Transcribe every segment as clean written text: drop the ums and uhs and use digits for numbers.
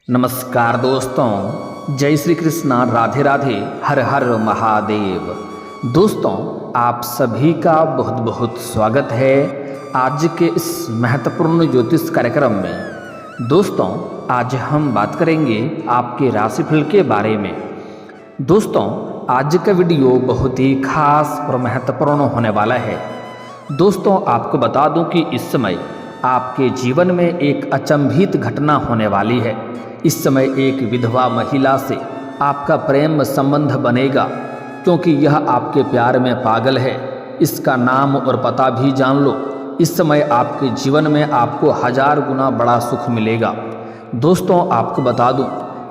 नमस्कार दोस्तों, जय श्री कृष्णा, राधे राधे, हर हर महादेव। दोस्तों, आप सभी का बहुत बहुत स्वागत है आज के इस महत्वपूर्ण ज्योतिष कार्यक्रम में। दोस्तों, आज हम बात करेंगे आपके राशिफल के बारे में। दोस्तों, आज का वीडियो बहुत ही खास और महत्वपूर्ण होने वाला है। दोस्तों, आपको बता दूं कि इस समय आपके जीवन में एक अचंभित घटना होने वाली है। इस समय एक विधवा महिला से आपका प्रेम संबंध बनेगा, क्योंकि यह आपके प्यार में पागल है। इसका नाम और पता भी जान लो। इस समय आपके जीवन में आपको 1000 गुना बड़ा सुख मिलेगा। दोस्तों, आपको बता दूं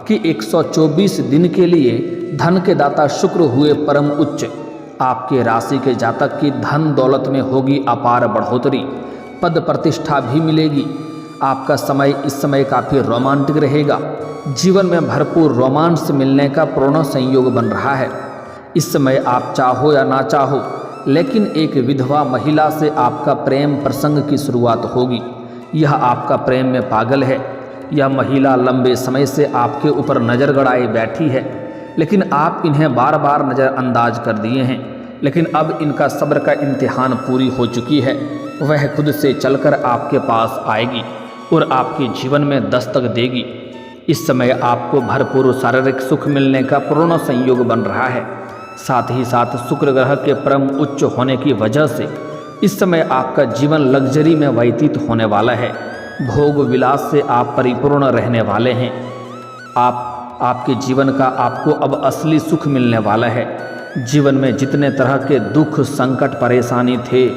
कि 124 दिन के लिए धन के दाता शुक्र हुए परम उच्च। आपके राशि के जातक की धन दौलत में होगी अपार बढ़ोतरी, पद प्रतिष्ठा भी मिलेगी। आपका समय इस समय काफ़ी रोमांटिक रहेगा। जीवन में भरपूर रोमांस मिलने का पूर्ण संयोग बन रहा है। इस समय आप चाहो या ना चाहो, लेकिन एक विधवा महिला से आपका प्रेम प्रसंग की शुरुआत होगी। यह आपका प्रेम में पागल है। यह महिला लंबे समय से आपके ऊपर नज़र गड़ाए बैठी है, लेकिन आप इन्हें बार बार नज़रअंदाज कर दिए हैं। लेकिन अब इनका सब्र का इम्तिहान पूरी हो चुकी है। वह खुद से चलकर आपके पास आएगी और आपके जीवन में दस्तक देगी। इस समय आपको भरपूर शारीरिक सुख मिलने का पूर्ण संयोग बन रहा है। साथ ही साथ शुक्र ग्रह के परम उच्च होने की वजह से इस समय आपका जीवन लग्जरी में व्यतीत होने वाला है। भोग विलास से आप परिपूर्ण रहने वाले हैं। आपके जीवन का आपको अब असली सुख मिलने वाला है। जीवन में जितने तरह के दुख, संकट, परेशानी थे,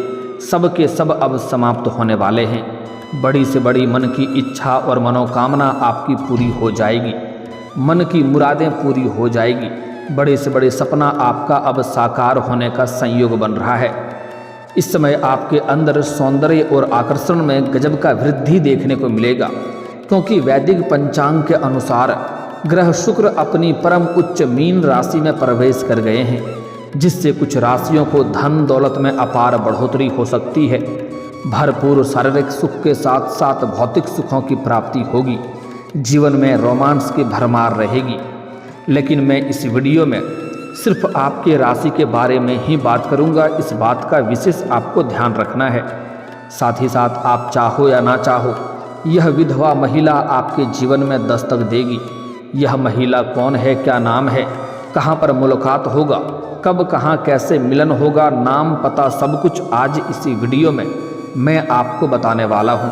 सब के सब अब समाप्त होने वाले हैं। बड़ी से बड़ी मन की इच्छा और मनोकामना आपकी पूरी हो जाएगी। मन की मुरादें पूरी हो जाएगी। बड़े से बड़े सपना आपका अब साकार होने का संयोग बन रहा है। इस समय आपके अंदर सौंदर्य और आकर्षण में गजब का वृद्धि देखने को मिलेगा, क्योंकि वैदिक पंचांग के अनुसार ग्रह शुक्र अपनी परम उच्च मीन राशि में प्रवेश कर गए हैं, जिससे कुछ राशियों को धन दौलत में अपार बढ़ोतरी हो सकती है। भरपूर शारीरिक सुख के साथ साथ भौतिक सुखों की प्राप्ति होगी। जीवन में रोमांस की भरमार रहेगी। लेकिन मैं इस वीडियो में सिर्फ आपके राशि के बारे में ही बात करूंगा। इस बात का विशेष आपको ध्यान रखना है। साथ ही साथ आप चाहो या ना चाहो, यह विधवा महिला आपके जीवन में दस्तक देगी। यह महिला कौन है, क्या नाम है, कहाँ पर मुलाकात होगा, कब कहाँ कैसे मिलन होगा, नाम पता सब कुछ आज इसी वीडियो में मैं आपको बताने वाला हूँ।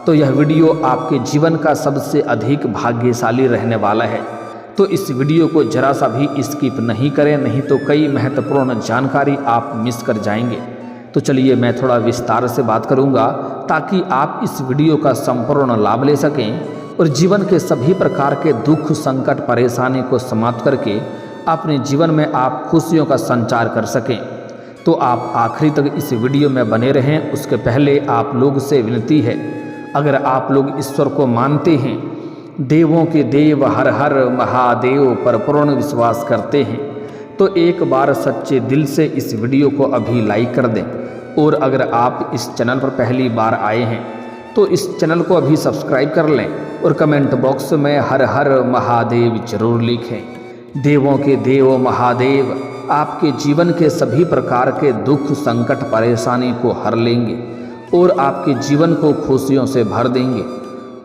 तो यह वीडियो आपके जीवन का सबसे अधिक भाग्यशाली रहने वाला है। तो इस वीडियो को जरा सा भी स्किप नहीं करें, नहीं तो कई महत्वपूर्ण जानकारी आप मिस कर जाएंगे। तो चलिए मैं थोड़ा विस्तार से बात करूँगा, ताकि आप इस वीडियो का संपूर्ण लाभ ले सकें और जीवन के सभी प्रकार के दुख, संकट, परेशानी को समाप्त करके अपने जीवन में आप खुशियों का संचार कर सकें। तो आप आखिरी तक इस वीडियो में बने रहें। उसके पहले आप लोग से विनती है, अगर आप लोग ईश्वर को मानते हैं, देवों के देव हर हर महादेव पर पूर्ण विश्वास करते हैं, तो एक बार सच्चे दिल से इस वीडियो को अभी लाइक कर दें। और अगर आप इस चैनल पर पहली बार आए हैं तो इस चैनल को अभी सब्सक्राइब कर लें और कमेंट बॉक्स में हर हर महादेव जरूर लिखें। देवों के देव महादेव आपके जीवन के सभी प्रकार के दुख, संकट, परेशानी को हर लेंगे और आपके जीवन को खुशियों से भर देंगे।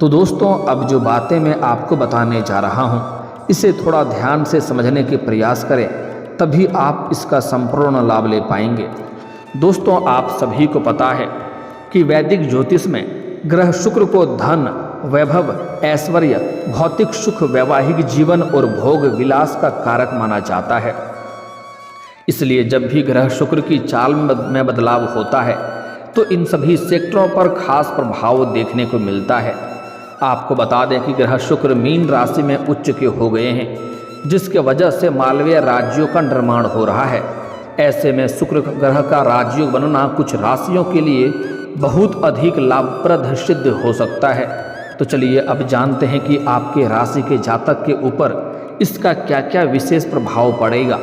तो दोस्तों, अब जो बातें मैं आपको बताने जा रहा हूँ, इसे थोड़ा ध्यान से समझने के प्रयास करें, तभी आप इसका संपूर्ण लाभ ले पाएंगे। दोस्तों, आप सभी को पता है कि वैदिक ज्योतिष में ग्रह शुक्र को धन, वैभव, ऐश्वर्य, भौतिक सुख, वैवाहिक जीवन और भोग विलास का कारक माना जाता है। इसलिए जब भी ग्रह शुक्र की चाल में बदलाव होता है तो इन सभी सेक्टरों पर खास प्रभाव देखने को मिलता है। आपको बता दें कि ग्रह शुक्र मीन राशि में उच्च के हो गए हैं, जिसके वजह से मालवीय राज्यों का निर्माण हो रहा है। ऐसे में शुक्र ग्रह का राजयोग बनना कुछ राशियों के लिए बहुत अधिक लाभप्रद सिद्ध हो सकता है। तो चलिए अब जानते हैं कि आपके राशि के जातक के ऊपर इसका क्या क्या विशेष प्रभाव पड़ेगा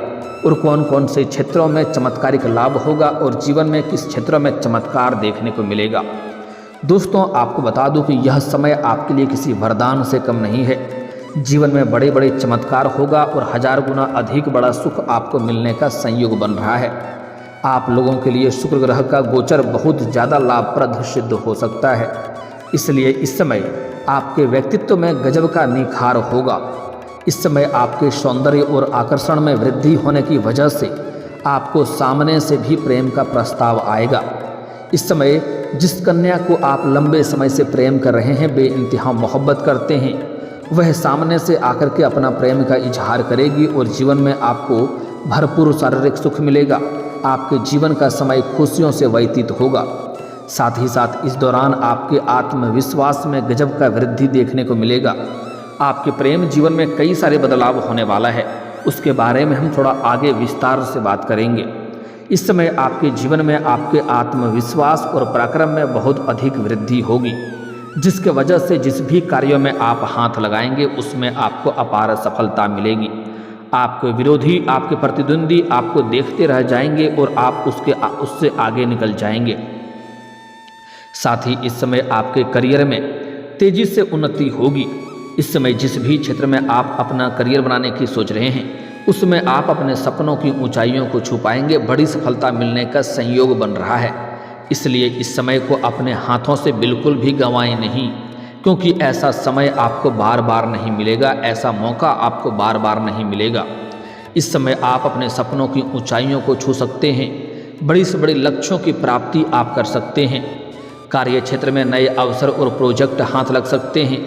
और कौन कौन से क्षेत्रों में चमत्कारिक लाभ होगा और जीवन में किस क्षेत्रों में चमत्कार देखने को मिलेगा। दोस्तों, आपको बता दूं कि यह समय आपके लिए किसी वरदान से कम नहीं है। जीवन में बड़े बड़े चमत्कार होगा और 1000 गुना अधिक बड़ा सुख आपको मिलने का संयोग बन रहा है। आप लोगों के लिए शुक्र ग्रह का गोचर बहुत ज़्यादा लाभप्रद सिद्ध हो सकता है, इसलिए इस समय आपके व्यक्तित्व में गजब का निखार होगा। इस समय आपके सौंदर्य और आकर्षण में वृद्धि होने की वजह से आपको सामने से भी प्रेम का प्रस्ताव आएगा। इस समय जिस कन्या को आप लंबे समय से प्रेम कर रहे हैं, बेइंतहा मोहब्बत करते हैं, वह सामने से आकर के अपना प्रेम का इजहार करेगी और जीवन में आपको भरपूर शारीरिक सुख मिलेगा। आपके जीवन का समय खुशियों से व्यतीत होगा। साथ ही साथ इस दौरान आपके आत्मविश्वास में गजब का वृद्धि देखने को मिलेगा। आपके प्रेम जीवन में कई सारे बदलाव होने वाला है, उसके बारे में हम थोड़ा आगे विस्तार से बात करेंगे। इस समय आपके जीवन में आपके आत्मविश्वास और पराक्रम में बहुत अधिक वृद्धि होगी, जिसके वजह से जिस भी कार्यों में आप हाथ लगाएंगे उसमें आपको अपार सफलता मिलेगी। आपके विरोधी, आपके प्रतिद्वंदी आपको देखते रह जाएंगे और आप उससे आगे निकल जाएंगे। साथ ही इस समय आपके करियर में तेजी से उन्नति होगी। इस समय जिस भी क्षेत्र में आप अपना करियर बनाने की सोच रहे हैं, उसमें आप अपने सपनों की ऊंचाइयों को छू पाएंगे। बड़ी सफलता मिलने का संयोग बन रहा है, इसलिए इस समय को अपने हाथों से बिल्कुल भी गंवाएं नहीं, क्योंकि ऐसा समय आपको बार बार नहीं मिलेगा, ऐसा मौका आपको बार बार नहीं मिलेगा। इस समय आप अपने सपनों की ऊंचाइयों को छू सकते हैं, बड़ी से बड़ी लक्ष्यों की प्राप्ति आप कर सकते हैं। कार्य क्षेत्र में नए अवसर और प्रोजेक्ट हाथ लग सकते हैं,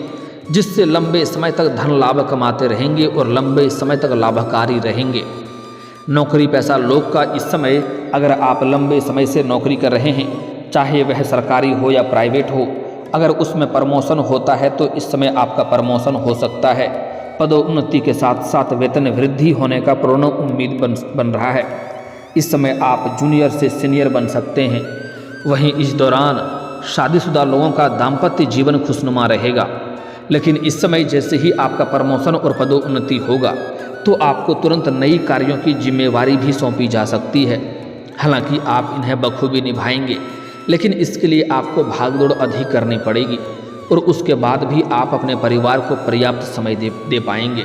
जिससे लंबे समय तक धन लाभ कमाते रहेंगे और लंबे समय तक लाभकारी रहेंगे। नौकरी पेशा लोग का इस समय, अगर आप लंबे समय से नौकरी कर रहे हैं, चाहे वह सरकारी हो या प्राइवेट हो, अगर उसमें प्रमोशन होता है तो इस समय आपका प्रमोशन हो सकता है। पदोन्नति के साथ साथ वेतन वृद्धि होने का पूर्ण उम्मीद बन रहा है। इस समय आप जूनियर से सीनियर बन सकते हैं। वहीं इस दौरान शादीशुदा लोगों का दाम्पत्य जीवन खुशनुमा रहेगा, लेकिन इस समय जैसे ही आपका प्रमोशन और पदोन्नति होगा तो आपको तुरंत नई कार्यों की जिम्मेवारी भी सौंपी जा सकती है। हालांकि आप इन्हें बखूबी निभाएंगे, लेकिन इसके लिए आपको भागदौड़ अधिक करनी पड़ेगी और उसके बाद भी आप अपने परिवार को पर्याप्त समय दे पाएंगे।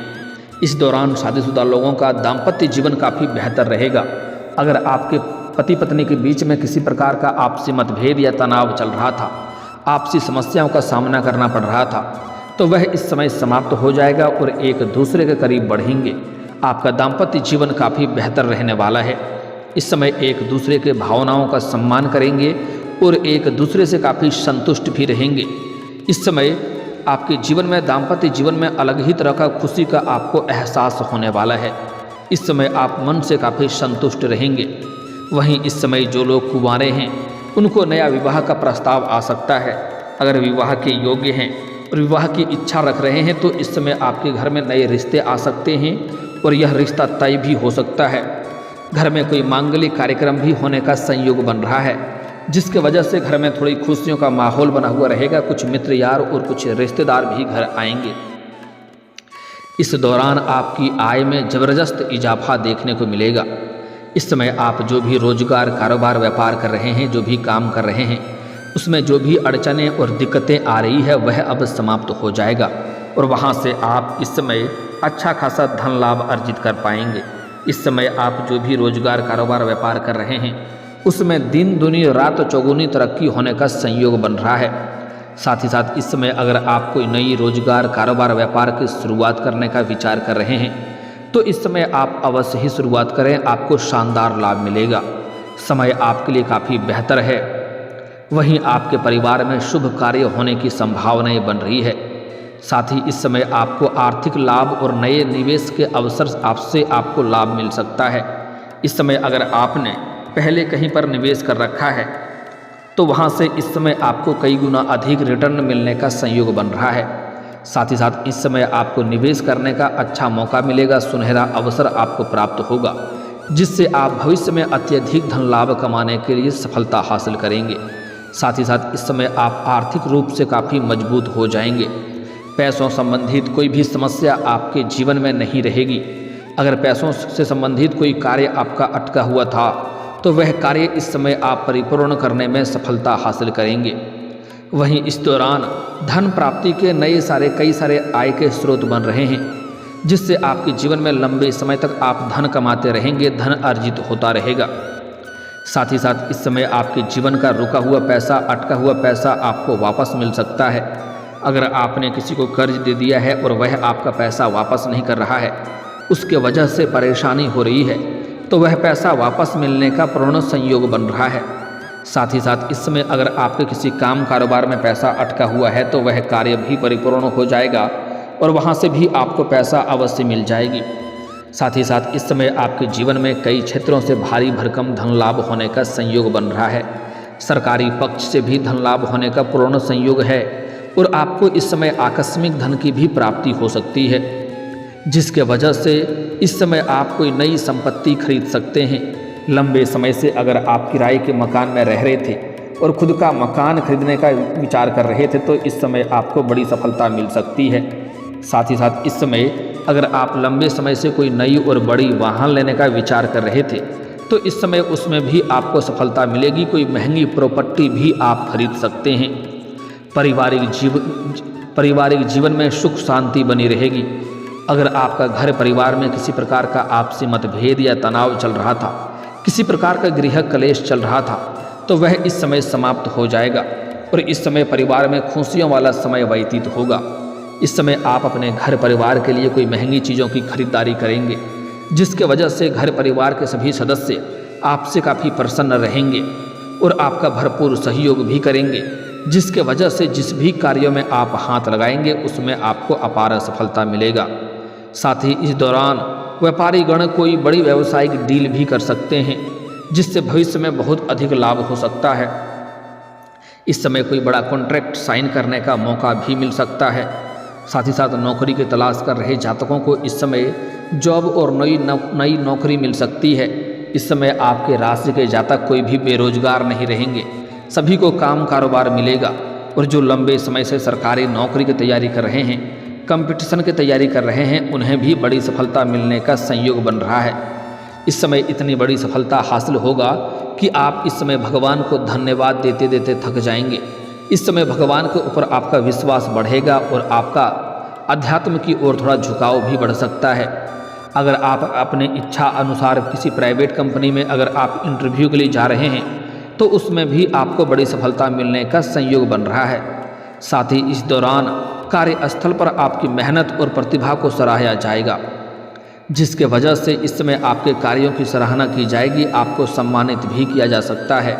इस दौरान शादीशुदा लोगों का दाम्पत्य जीवन काफ़ी बेहतर रहेगा। अगर आपके पति पत्नी के बीच में किसी प्रकार का आपसी मतभेद या तनाव चल रहा था, आपसी समस्याओं का सामना करना पड़ रहा था, तो वह इस समय समाप्त हो जाएगा और एक दूसरे के करीब बढ़ेंगे। आपका दाम्पत्य जीवन काफ़ी बेहतर रहने वाला है। इस समय एक दूसरे के भावनाओं का सम्मान करेंगे और एक दूसरे से काफ़ी संतुष्ट भी रहेंगे। इस समय आपके जीवन में, दाम्पत्य जीवन में अलग ही तरह का खुशी का आपको एहसास होने वाला है। इस समय आप मन से काफ़ी संतुष्ट रहेंगे। वहीं इस समय जो लोग कुंवारे हैं, उनको नया विवाह का प्रस्ताव आ सकता है। अगर विवाह के योग्य हैं और विवाह की इच्छा रख रहे हैं तो इस समय आपके घर में नए रिश्ते आ सकते हैं और यह रिश्ता तय भी हो सकता है। घर में कोई मांगलिक कार्यक्रम भी होने का संयोग बन रहा है, जिसके वजह से घर में थोड़ी खुशियों का माहौल बना हुआ रहेगा। कुछ मित्र यार और कुछ रिश्तेदार भी घर आएंगे। इस दौरान आपकी आय में ज़बरदस्त इजाफा देखने को मिलेगा। इस समय आप जो भी रोजगार, कारोबार, व्यापार कर रहे हैं, जो भी काम कर रहे हैं, उसमें जो भी अड़चनें और दिक्कतें आ रही है वह अब समाप्त हो जाएगा और वहाँ से आप इस समय अच्छा खासा धन लाभ अर्जित कर पाएंगे। इस समय आप जो भी रोजगार, कारोबार, व्यापार कर रहे हैं, उसमें दिन दुनी रात चौगुनी तरक्की होने का संयोग बन रहा है। साथ ही साथ इस समय अगर आप कोई नई रोजगार, कारोबार, व्यापार की शुरुआत करने का विचार कर रहे हैं तो इस समय आप अवश्य ही शुरुआत करें, आपको शानदार लाभ मिलेगा। समय आपके लिए काफ़ी बेहतर है। वहीं आपके परिवार में शुभ कार्य होने की संभावनाएं बन रही है। साथ ही इस समय आपको आर्थिक लाभ और नए निवेश के अवसर आपसे आपको लाभ मिल सकता है। इस समय अगर आपने पहले कहीं पर निवेश कर रखा है तो वहाँ से इस समय आपको कई गुना अधिक रिटर्न मिलने का संयोग बन रहा है। साथ ही साथ इस समय आपको निवेश करने का अच्छा मौका मिलेगा, सुनहरा अवसर आपको प्राप्त होगा, जिससे आप भविष्य में अत्यधिक धन लाभ कमाने के लिए सफलता हासिल करेंगे। साथ ही साथ इस समय आप आर्थिक रूप से काफ़ी मजबूत हो जाएंगे। पैसों संबंधित कोई भी समस्या आपके जीवन में नहीं रहेगी। अगर पैसों से संबंधित कोई कार्य आपका अटका हुआ था तो वह कार्य इस समय आप परिपूर्ण करने में सफलता हासिल करेंगे। वहीं इस दौरान धन प्राप्ति के कई सारे आय के स्रोत बन रहे हैं, जिससे आपके जीवन में लंबे समय तक आप धन कमाते रहेंगे, धन अर्जित होता रहेगा। साथ ही साथ इस समय आपके जीवन का रुका हुआ पैसा, अटका हुआ पैसा आपको वापस मिल सकता है। अगर आपने किसी को कर्ज दे दिया है और वह आपका पैसा वापस नहीं कर रहा है, उसके वजह से परेशानी हो रही है, तो वह पैसा वापस मिलने का पूर्ण संयोग बन रहा है। साथ ही साथ इस समय अगर आपके किसी काम कारोबार में पैसा अटका हुआ है तो वह कार्य भी परिपूर्ण हो जाएगा और वहाँ से भी आपको पैसा अवश्य मिल जाएगी। साथ ही साथ इस समय आपके जीवन में कई क्षेत्रों से भारी भरकम धन लाभ होने का संयोग बन रहा है। सरकारी पक्ष से भी धन लाभ होने का पूर्ण संयोग है और आपको इस समय आकस्मिक धन की भी प्राप्ति हो सकती है, जिसके वजह से इस समय आप कोई नई संपत्ति खरीद सकते हैं। लंबे समय से अगर आप किराए के मकान में रह रहे थे और खुद का मकान खरीदने का विचार कर रहे थे तो इस समय आपको बड़ी सफलता मिल सकती है। साथ ही साथ इस समय अगर आप लंबे समय से कोई नई और बड़ी वाहन लेने का विचार कर रहे थे तो इस समय उसमें भी आपको सफलता मिलेगी। कोई महंगी प्रॉपर्टी भी आप खरीद सकते हैं। पारिवारिक जीवन में सुख शांति बनी रहेगी। अगर आपका घर परिवार में किसी प्रकार का आपसी मतभेद या तनाव चल रहा था, किसी प्रकार का गृह कलेश चल रहा था, तो वह इस समय समाप्त हो जाएगा और इस समय परिवार में खुशियों वाला समय व्यतीत होगा। इस समय आप अपने घर परिवार के लिए कोई महंगी चीज़ों की खरीदारी करेंगे, जिसके वजह से घर परिवार के सभी सदस्य आपसे काफ़ी प्रसन्न रहेंगे और आपका भरपूर सहयोग भी करेंगे, जिसके वजह से जिस भी कार्यों में आप हाथ लगाएंगे उसमें आपको अपार सफलता मिलेगा। साथ ही इस दौरान व्यापारी गण कोई बड़ी व्यावसायिक डील भी कर सकते हैं, जिससे भविष्य में बहुत अधिक लाभ हो सकता है। इस समय कोई बड़ा कॉन्ट्रैक्ट साइन करने का मौका भी मिल सकता है। साथ ही साथ नौकरी की तलाश कर रहे जातकों को इस समय जॉब और नई नौकरी मिल सकती है। इस समय आपके राशि के जातक कोई भी बेरोजगार नहीं रहेंगे, सभी को काम कारोबार मिलेगा। और जो लंबे समय से सरकारी नौकरी की तैयारी कर रहे हैं, कंपटीशन की तैयारी कर रहे हैं, उन्हें भी बड़ी सफलता मिलने का संयोग बन रहा है। इस समय इतनी बड़ी सफलता हासिल होगा कि आप इस समय भगवान को धन्यवाद देते देते थक जाएंगे। इस समय भगवान के ऊपर आपका विश्वास बढ़ेगा और आपका अध्यात्म की ओर थोड़ा झुकाव भी बढ़ सकता है। अगर आप अपने इच्छा अनुसार किसी प्राइवेट कंपनी में अगर आप इंटरव्यू के लिए जा रहे हैं तो उसमें भी आपको बड़ी सफलता मिलने का संयोग बन रहा है। साथ ही इस दौरान कार्यस्थल पर आपकी मेहनत और प्रतिभा को सराहा जाएगा, जिसके वजह से इस समय आपके कार्यों की सराहना की जाएगी, आपको सम्मानित भी किया जा सकता है।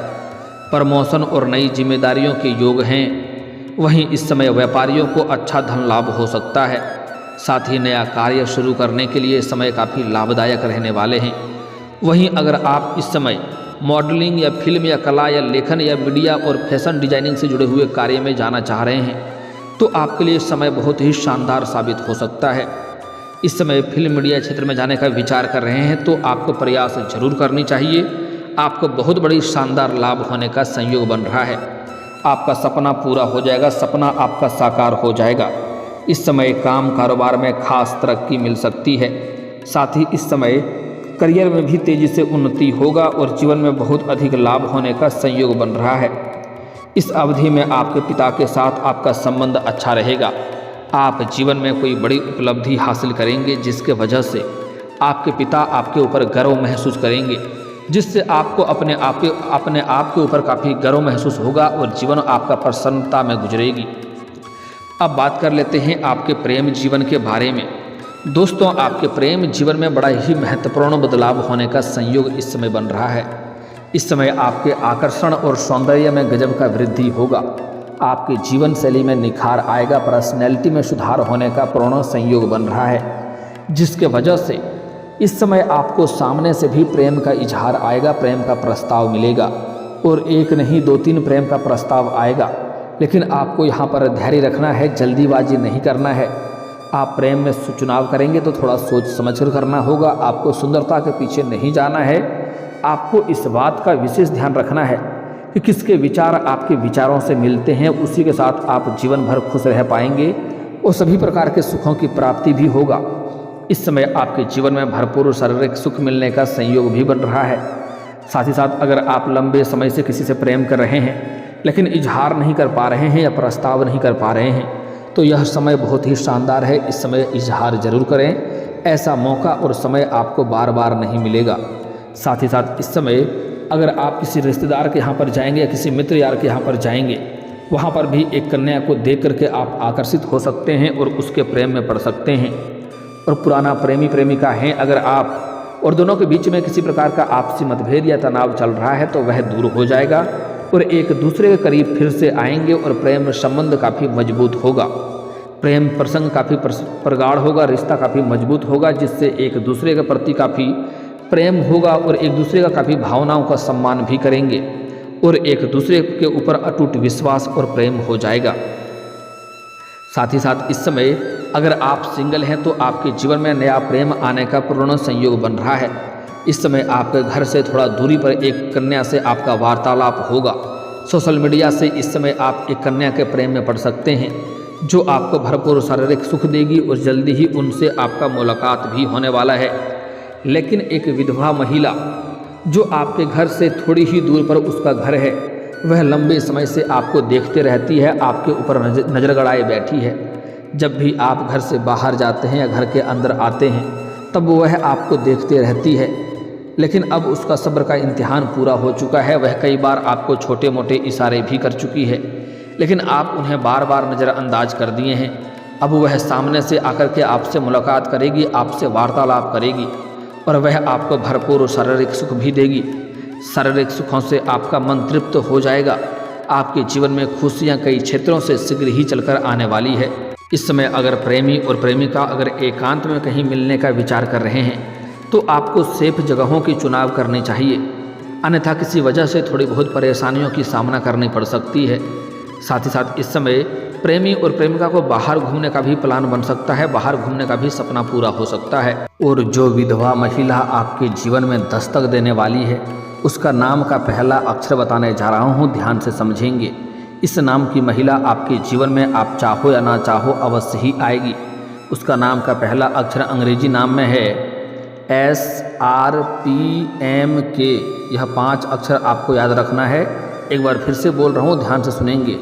प्रमोशन और नई जिम्मेदारियों के योग हैं। वहीं इस समय व्यापारियों को अच्छा धन लाभ हो सकता है। साथ ही नया कार्य शुरू करने के लिए समय काफ़ी लाभदायक रहने वाले हैं। वहीं अगर आप इस समय मॉडलिंग या फिल्म या कला या लेखन या मीडिया और फैशन डिजाइनिंग से जुड़े हुए कार्य में जाना चाह रहे हैं तो आपके लिए समय बहुत ही शानदार साबित हो सकता है। इस समय फिल्म मीडिया क्षेत्र में जाने का विचार कर रहे हैं तो आपको प्रयास जरूर करनी चाहिए। आपको बहुत बड़ी शानदार लाभ होने का संयोग बन रहा है। आपका सपना पूरा हो जाएगा, सपना आपका साकार हो जाएगा। इस समय काम कारोबार में खास तरक्की मिल सकती है। साथ ही इस समय करियर में भी तेज़ी से उन्नति होगा और जीवन में बहुत अधिक लाभ होने का संयोग बन रहा है। इस अवधि में आपके पिता के साथ आपका संबंध अच्छा रहेगा। आप जीवन में कोई बड़ी उपलब्धि हासिल करेंगे, जिसके वजह से आपके पिता आपके ऊपर गर्व महसूस करेंगे, जिससे आपको अपने आप के ऊपर काफ़ी गर्व महसूस होगा और जीवन आपका प्रसन्नता में गुजरेगी। अब बात कर लेते हैं आपके प्रेम जीवन के बारे में। दोस्तों, आपके प्रेम जीवन में बड़ा ही महत्वपूर्ण बदलाव होने का संयोग इस समय बन रहा है। इस समय आपके आकर्षण और सौंदर्य में गजब का वृद्धि होगा। आपकी जीवन शैली में निखार आएगा, पर्सनैलिटी में सुधार होने का पूर्ण संयोग बन रहा है, जिसके वजह से इस समय आपको सामने से भी प्रेम का इजहार आएगा, प्रेम का प्रस्ताव मिलेगा और एक नहीं 2-3 प्रेम का प्रस्ताव आएगा। लेकिन आपको यहाँ पर धैर्य रखना है, जल्दीबाजी नहीं करना है। आप प्रेम में चुनाव करेंगे तो थोड़ा सोच समझकर करना होगा। आपको सुंदरता के पीछे नहीं जाना है। आपको इस बात का विशेष ध्यान रखना है कि किसके विचार आपके विचारों से मिलते हैं, उसी के साथ आप जीवन भर खुश रह पाएंगे और सभी प्रकार के सुखों की प्राप्ति भी होगा। इस समय आपके जीवन में भरपूर शारीरिक सुख मिलने का संयोग भी बन रहा है। साथ ही साथ अगर आप लंबे समय से किसी से प्रेम कर रहे हैं लेकिन इजहार नहीं कर पा रहे हैं या प्रस्ताव नहीं कर पा रहे हैं, तो यह समय बहुत ही शानदार है। इस समय इजहार जरूर करें। ऐसा मौका और समय आपको बार बार नहीं मिलेगा। साथ ही साथ इस समय अगर आप किसी रिश्तेदार के यहाँ पर जाएंगे या किसी मित्र यार के यहाँ पर जाएंगे, वहाँ पर भी एक कन्या को देख करके आप आकर्षित हो सकते हैं और उसके प्रेम में पड़ सकते हैं। और पुराना प्रेमी प्रेमिका हैं अगर आप, और दोनों के बीच में किसी प्रकार का आपसी मतभेद या तनाव चल रहा है, तो वह दूर हो जाएगा और एक दूसरे के करीब फिर से आएंगे और प्रेम संबंध काफ़ी मजबूत होगा। प्रेम प्रसंग काफ़ी प्रगाढ़ होगा, रिश्ता काफ़ी मजबूत होगा, जिससे एक दूसरे के प्रति काफ़ी प्रेम होगा और एक दूसरे का काफ़ी भावनाओं का सम्मान भी करेंगे और एक दूसरे के ऊपर अटूट विश्वास और प्रेम हो जाएगा। साथ ही साथ इस समय अगर आप सिंगल हैं तो आपके जीवन में नया प्रेम आने का पूर्ण संयोग बन रहा है। इस समय आपके घर से थोड़ा दूरी पर एक कन्या से आपका वार्तालाप होगा। सोशल मीडिया से इस समय आप एक कन्या के प्रेम में पड़ सकते हैं, जो आपको भरपूर शारीरिक सुख देगी और जल्दी ही उनसे आपका मुलाकात भी होने वाला है। लेकिन एक विधवा महिला जो आपके घर से थोड़ी ही दूर पर उसका घर है, वह लंबे समय से आपको देखते रहती है, आपके ऊपर नज़र गड़ाए बैठी है। जब भी आप घर से बाहर जाते हैं या घर के अंदर आते हैं, तब वह आपको देखते रहती है। लेकिन अब उसका सब्र का इम्तिहान पूरा हो चुका है। वह कई बार आपको छोटे मोटे इशारे भी कर चुकी है, लेकिन आप उन्हें बार बार नज़रअंदाज कर दिए हैं। अब वह सामने से आकर के आपसे मुलाकात करेगी, आपसे वार्तालाप करेगी और वह आपको भरपूर शारीरिक सुख भी देगी। शारीरिक सुखों से आपका मन तृप्त हो जाएगा। आपके जीवन में खुशियाँ कई क्षेत्रों से शीघ्र ही चलकर आने वाली है। इस समय अगर प्रेमी और प्रेमिका अगर एकांत में कहीं मिलने का विचार कर रहे हैं, तो आपको सेफ जगहों की चुनाव करनी चाहिए, अन्यथा किसी वजह से थोड़ी बहुत परेशानियों की सामना करनी पड़ सकती है। साथ ही साथ इस समय प्रेमी और प्रेमिका को बाहर घूमने का भी प्लान बन सकता है, बाहर घूमने का भी सपना पूरा हो सकता है। और जो विधवा महिला आपके जीवन में दस्तक देने वाली है, उसका नाम का पहला अक्षर बताने जा रहा हूँ, ध्यान से समझेंगे। इस नाम की महिला आपके जीवन में आप चाहो या ना चाहो अवश्य ही आएगी। उसका नाम का पहला अक्षर अंग्रेजी नाम में है SRPMK। यह 5 अक्षर आपको याद रखना है। एक बार फिर से बोल रहा हूँ, ध्यान से सुनेंगे।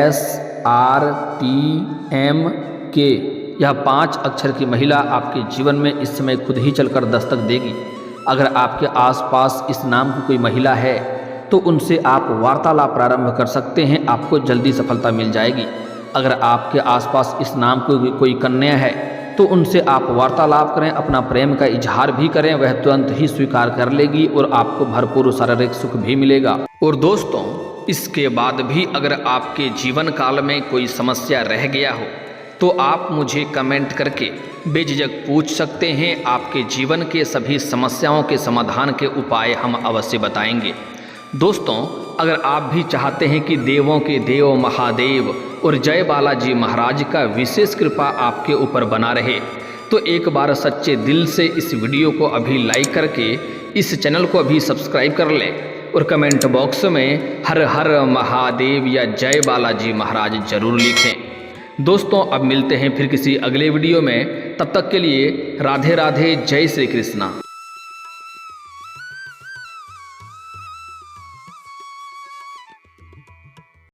SRPMK। यह 5 अक्षर की महिला आपके जीवन में इस समय खुद ही चलकर दस्तक देगी। अगर आपके आसपास इस नाम की कोई महिला है, तो उनसे आप वार्तालाप प्रारंभ कर सकते हैं, आपको जल्दी सफलता मिल जाएगी। अगर आपके आसपास इस नाम की कोई कन्या है, तो उनसे आप वार्तालाप करें, अपना प्रेम का इजहार भी करें, वह तुरंत ही स्वीकार कर लेगी और आपको भरपूर शारीरिक सुख भी मिलेगा। और दोस्तों, इसके बाद भी अगर आपके जीवन काल में कोई समस्या रह गया हो, तो आप मुझे कमेंट करके बेझिझक पूछ सकते हैं। आपके जीवन के सभी समस्याओं के समाधान के उपाय हम अवश्य बताएंगे। दोस्तों, अगर आप भी चाहते हैं कि देवों के देव महादेव और जय बालाजी महाराज का विशेष कृपा आपके ऊपर बना रहे, तो एक बार सच्चे दिल से इस वीडियो को अभी लाइक करके इस चैनल को अभी सब्सक्राइब कर लें और कमेंट बॉक्स में हर हर महादेव या जय बालाजी महाराज जरूर लिखें। दोस्तों, अब मिलते हैं फिर किसी अगले वीडियो में। तब तक के लिए राधे राधे, जय श्री कृष्णा।